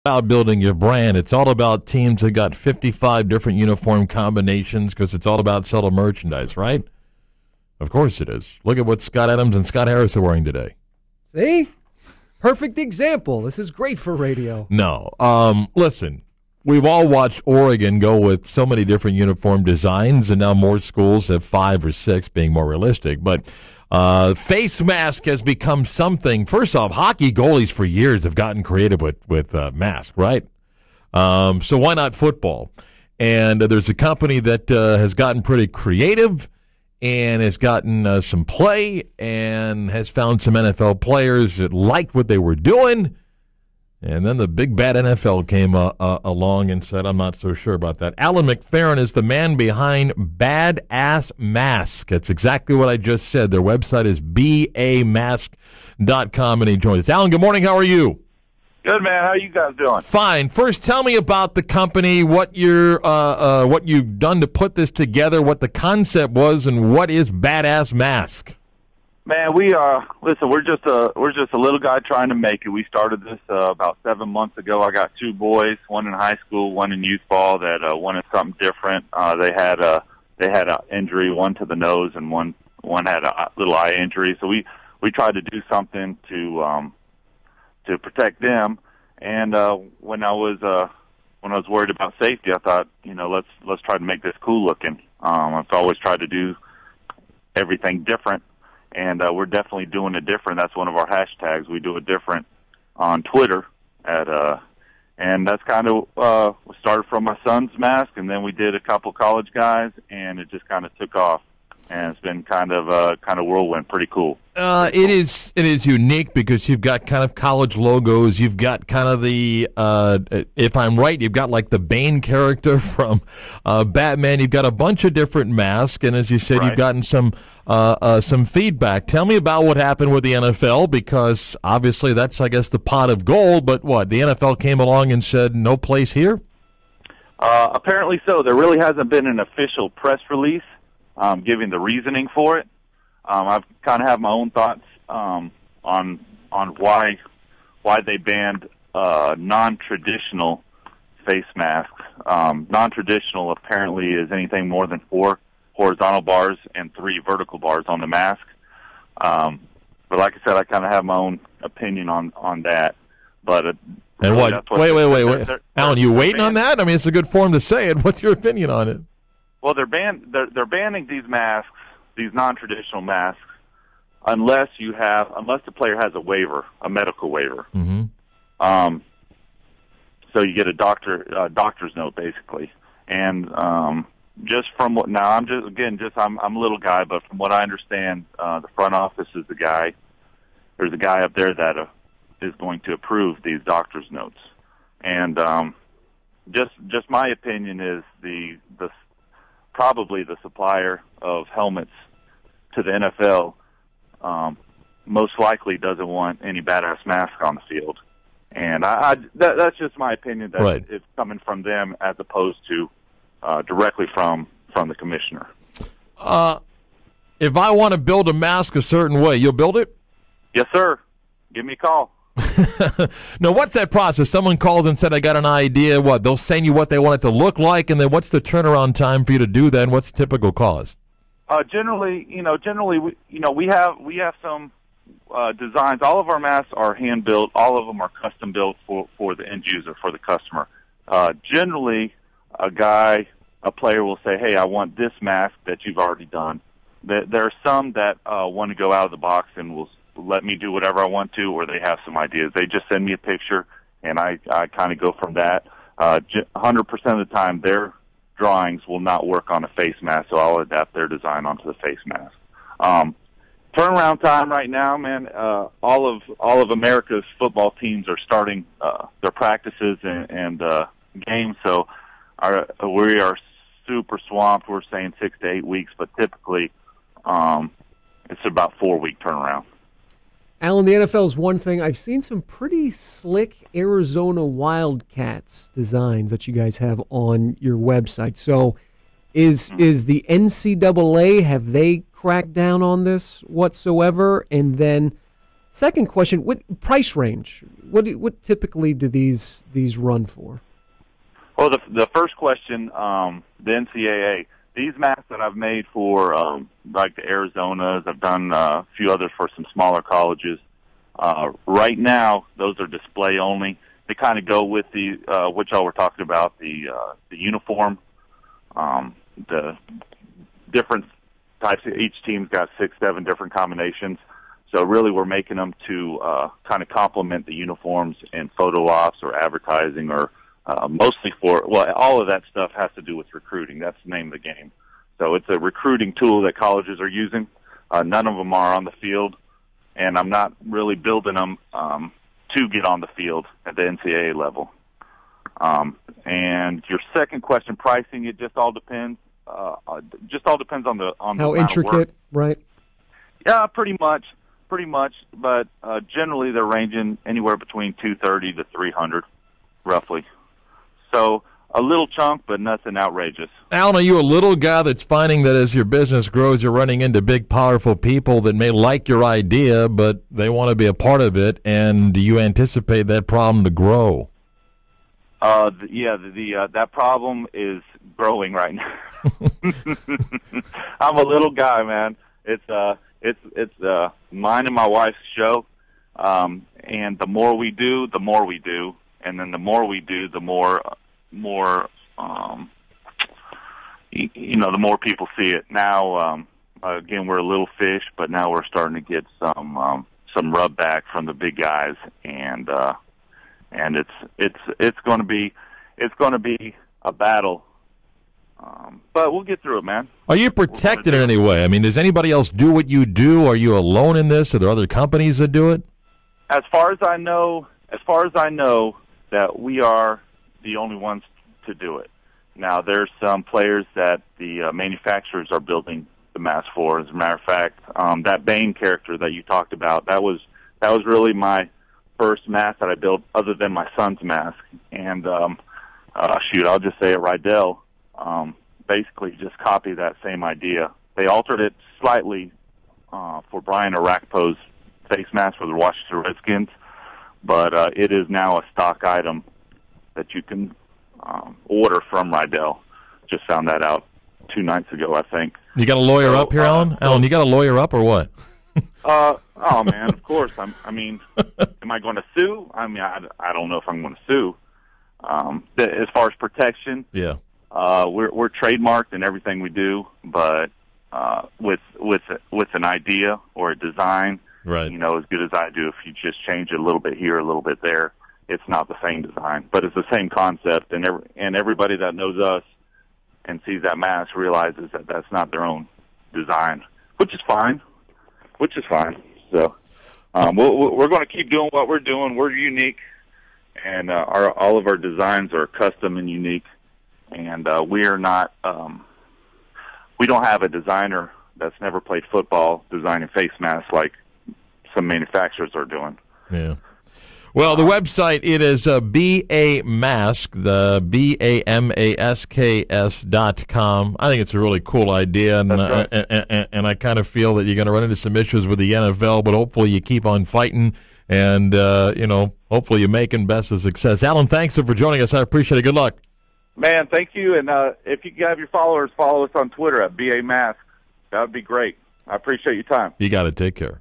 about building your brand. It's all about teams that got 55 different uniform combinations because it's all about selling merchandise, right? Of course it is. Look at what Scott Adams and Scott Harris are wearing today. See? Perfect example. This is great for radio. No. Listen, we've all watched Oregon go with so many different uniform designs, and now more schools have 5 or 6, being more realistic. But face mask has become something. First off, hockey goalies for years have gotten creative with masks, right? So why not football? And there's a company that has gotten pretty creative and has gotten some play and has found some NFL players that liked what they were doing. And then the big bad NFL came along and said, I'm not so sure about that. Alan MacFerran is the man behind Badass Mask. That's exactly what I just said. Their website is bamask.com, and he joins us. Alan, good morning. How are you? Good, man. How are you guys doing? Fine. First, tell me about the company, what you've done to put this together, what the concept was, and what is Badass Mask. Man, listen, we're just a little guy trying to make it. We started this about 7 months ago. I got 2 boys, one in high school, one in youth ball, that wanted something different. They had an injury, one to the nose, and one had a little eye injury. So we tried to do something to protect them. And when I was worried about safety, I thought, let's try to make this cool looking. I've always tried to do everything different. And we're definitely doing it different. That's one of our hashtags. We do it different on Twitter. And that's kind of started from my son's mask, and then we did a couple college guys, and it just kind of took off. And it's been kind of whirlwind, pretty cool. It is unique because you've got kind of college logos. You've got kind of the, if I'm right, you've got like the Bane character from Batman. You've got a bunch of different masks, and as you said, Right. You've gotten some feedback. Tell me about what happened with the NFL, because obviously that's, I guess, the pot of gold. But what, the NFL came along and said no place here? Apparently so. There really hasn't been an official press release giving the reasoning for it. I've kind of have my own thoughts on why they banned non-traditional face masks. Non-traditional apparently is anything more than 4 horizontal bars and 3 vertical bars on the mask. But like I said, I kind of have my own opinion on that. But And really, what? Wait. Alan, you waiting on that? I mean, it's a good form to say it. What's your opinion on it? Well, they're banning these masks, these non-traditional masks, unless the player has a waiver, a medical waiver. Mm-hmm. So you get a doctor's note basically, and just from what now I'm a little guy, but from what I understand, the front office is there's a guy up there that is going to approve these doctor's notes, and just my opinion is probably the supplier of helmets to the NFL most likely doesn't want any badass mask on the field. And that's just my opinion, that right. It's coming from them as opposed to directly from the commissioner. If I want to build a mask a certain way, you'll build it? Yes, sir. Give me a call. Now, what's that process? Someone calls and said, I got an idea. What? They'll send you what they want it to look like, and then what's the turnaround time for you to do that, and what's the typical cost? Generally, we have some designs. All of our masks are hand built. All of them are custom built for the end user, for the customer. Generally, a player will say, "Hey, I want this mask that you've already done." There are some that want to go out of the box and will let me do whatever I want to, or they have some ideas. They just send me a picture, and I kind of go from that. 100% of the time, their drawings will not work on a face mask, so I'll adapt their design onto the face mask. Turnaround time right now, man. All of America's football teams are starting their practices and games, so we are super swamped. We're saying 6 to 8 weeks, but typically it's about 4-week turnaround. Alan, the NFL is one thing. I've seen some pretty slick Arizona Wildcats designs that you guys have on your website. So is the NCAA, have they cracked down on this whatsoever? And then Second question: what price range? What typically do these run for? Well, the first question, the NCAA. These masks that I've made for like the Arizonas, I've done a few others for some smaller colleges. Right now, those are display only. They kind of go with the what y'all were talking about, the uniform, the different types. Each team's got 6, 7 different combinations. So really, we're making them to kind of complement the uniforms in photo ops or advertising, or mostly all of that stuff has to do with recruiting. That's the name of the game. So it's a recruiting tool that colleges are using. None of them are on the field, and I'm not really building them to get on the field at the NCAA level. And your second question, pricing, it just all depends. Just all depends on the how amount of work. intricate, right? Yeah, pretty much. But generally, they're ranging anywhere between $230 to $300, roughly. So a little chunk, but nothing outrageous. Alan, are you a little guy that's finding that as your business grows, you're running into big, powerful people that may like your idea, but they want to be a part of it? And do you anticipate that problem to grow? That problem is growing right now. I'm a little guy, man. It's mine and my wife's show, and the more we do, and then the more we do, the more the more people see it. Now, again, we're a little fish, but now we're starting to get some rub back from the big guys, and it's going to be a battle. But we'll get through it, man. Are you protected in any way? I mean, does anybody else do what you do? Are you alone in this? Are there other companies that do it? As far as I know, that we are the only ones to do it. Now, there's some players that the manufacturers are building the mask for. As a matter of fact, that Bane character that you talked about, that was really my first mask that I built, other than my son's mask. And I'll just say it, Rydell. Basically just copy that same idea. They altered it slightly for Brian Arakpo's face mask for the Washington Redskins, but it is now a stock item that you can order from Rydell. Just found that out 2 nights ago, I think. You got a lawyer up here, Alan? Alan, you got a lawyer up or what? Oh man, of course. I mean, am I going to sue? I mean, I don't know if I'm going to sue. As far as protection, yeah. We're trademarked in everything we do, but with an idea or a design, right? As good as I do, if you just change it a little bit here, a little bit there, it's not the same design, but it's the same concept. And everybody that knows us and sees that mask realizes that that's not their own design, which is fine. So we're going to keep doing what we're doing. We're unique, and all of our designs are custom and unique. And we're not. We don't have a designer that's never played football designing face masks like some manufacturers are doing. Yeah. Well, the website, it is BAMask, the BAMASKS.com. I think it's a really cool idea, and That's right. and I kind of feel that you're going to run into some issues with the NFL, but hopefully you keep on fighting, and hopefully you make and best of success. Alan, thanks for joining us. I appreciate it. Good luck. Man, thank you. And if you have your followers, follow us on Twitter at BAMask. That would be great. I appreciate your time. You got it. Take care.